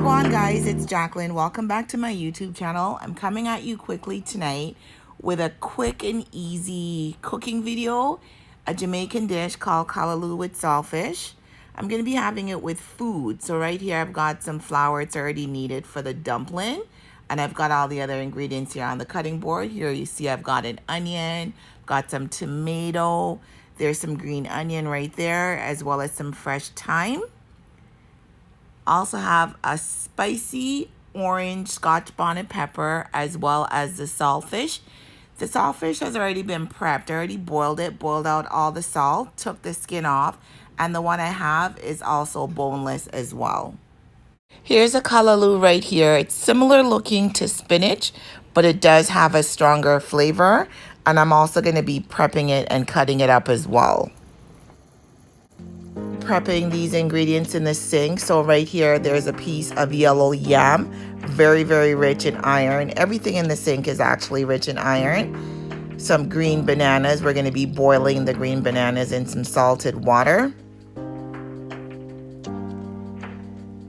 Wagwan guys, it's Jacqueline. Welcome back to my YouTube channel. I'm coming at you quickly tonight with a quick and easy cooking video, a Jamaican dish called callaloo with saltfish. I'm going to be having it with food. So right here I've got some flour. It's already needed for the dumpling. And I've got all the other ingredients here on the cutting board. Here you see I've got an onion, got some tomato. There's some green onion right there, as well as some fresh thyme. Also have a spicy orange Scotch bonnet pepper, as well as the saltfish. The saltfish has already been prepped. I already boiled it, boiled out all the salt, took the skin off, and the one I have is also boneless as well. Here's a callaloo right here. It's similar looking to spinach, but it does have a stronger flavor, and I'm also going to be prepping it and cutting it up as well. Prepping these ingredients in the sink. So right here there's a piece of yellow yam, very rich in iron. Everything in the sink is actually rich in iron. Some green bananas. We're going to be boiling the green bananas in some salted water.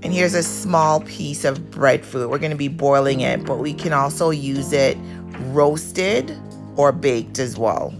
And here's a small piece of breadfruit. We're going to be boiling it, but we can also use it roasted or baked as well.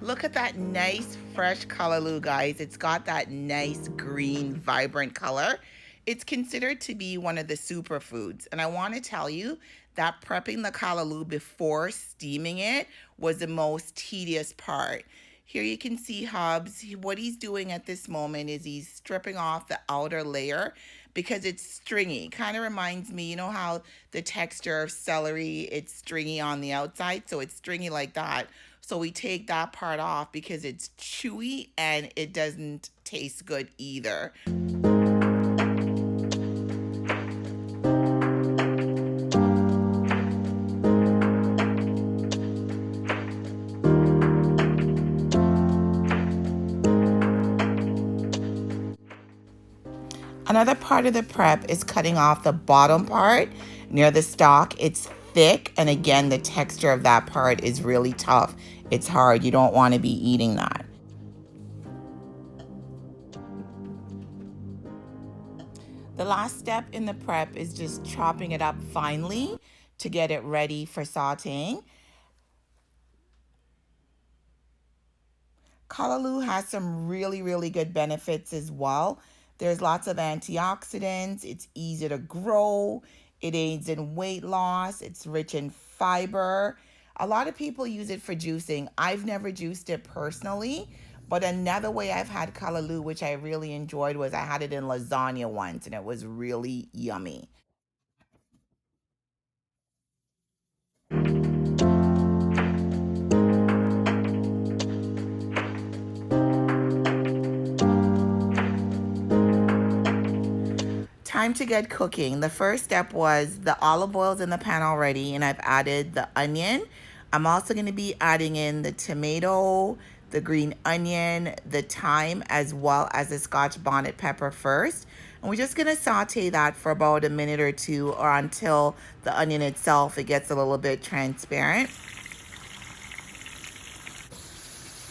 Look at that nice fresh callaloo, guys. It's got that nice green vibrant color. It's considered to be one of the superfoods, and I want to tell you that prepping the callaloo before steaming it was the most tedious part. Here you can see Hubs. What he's doing at this moment is he's stripping off the outer layer because it's stringy. Kind of reminds me, you know how the texture of celery, it's stringy on the outside, so it's stringy like that. So we take that part off because it's chewy and it doesn't taste good either. Another part of the prep is cutting off the bottom part near the stalk. It's thick, and again, the texture of that part is really tough. It's hard. You don't want to be eating that. The last step in the prep is just chopping it up finely to get it ready for sauteing. Callaloo has some really good benefits as well. There's lots of antioxidants. It's easy to grow. It aids in weight loss. It's rich in fiber. A lot of people use it for juicing. I've never juiced it personally, but another way I've had callaloo, which I really enjoyed, was I had it in lasagna once, and it was really yummy. Time to get cooking. The first step was the olive oil's in the pan already, and I've added the onion. I'm also going to be adding in the tomato, the green onion, the thyme, as well as the Scotch bonnet pepper first. And we're just going to saute that for about a minute or two, or until the onion itself, it gets a little bit transparent.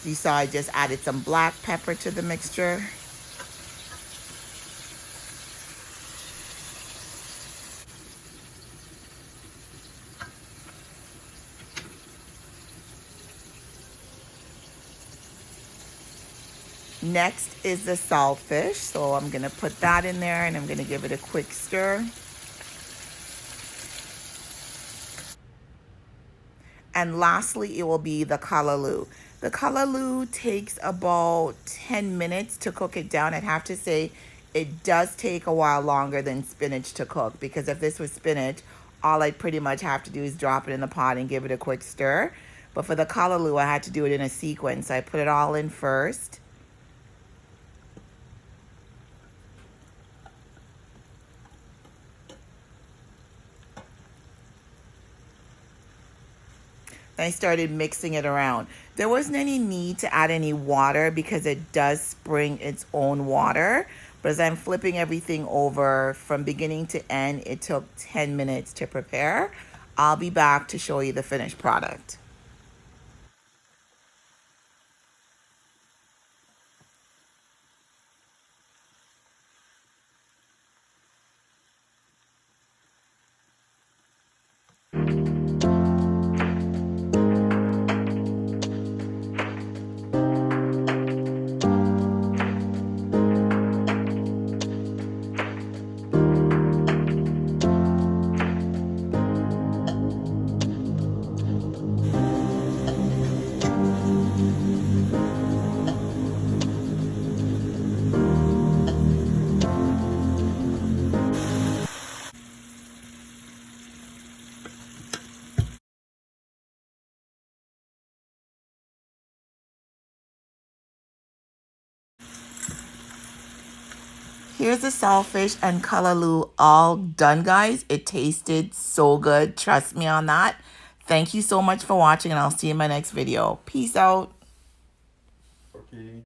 You saw I just added some black pepper to the mixture. Next is the saltfish. So I'm going to put that in there and I'm going to give it a quick stir. And lastly, it will be the callaloo. The callaloo takes about 10 minutes to cook it down. I'd have to say it does take a while longer than spinach to cook, because if this was spinach, all I'd pretty much have to do is drop it in the pot and give it a quick stir. But for the callaloo, I had to do it in a sequence. So I put it all in first. I started mixing it around. There wasn't any need to add any water because it does spring its own water. But as I'm flipping everything over from beginning to end, it took 10 minutes to prepare. I'll be back to show you the finished product. Here's the saltfish and callaloo all done, guys. It tasted so good. Trust me on that. Thank you so much for watching, and I'll see you in my next video. Peace out. Okay.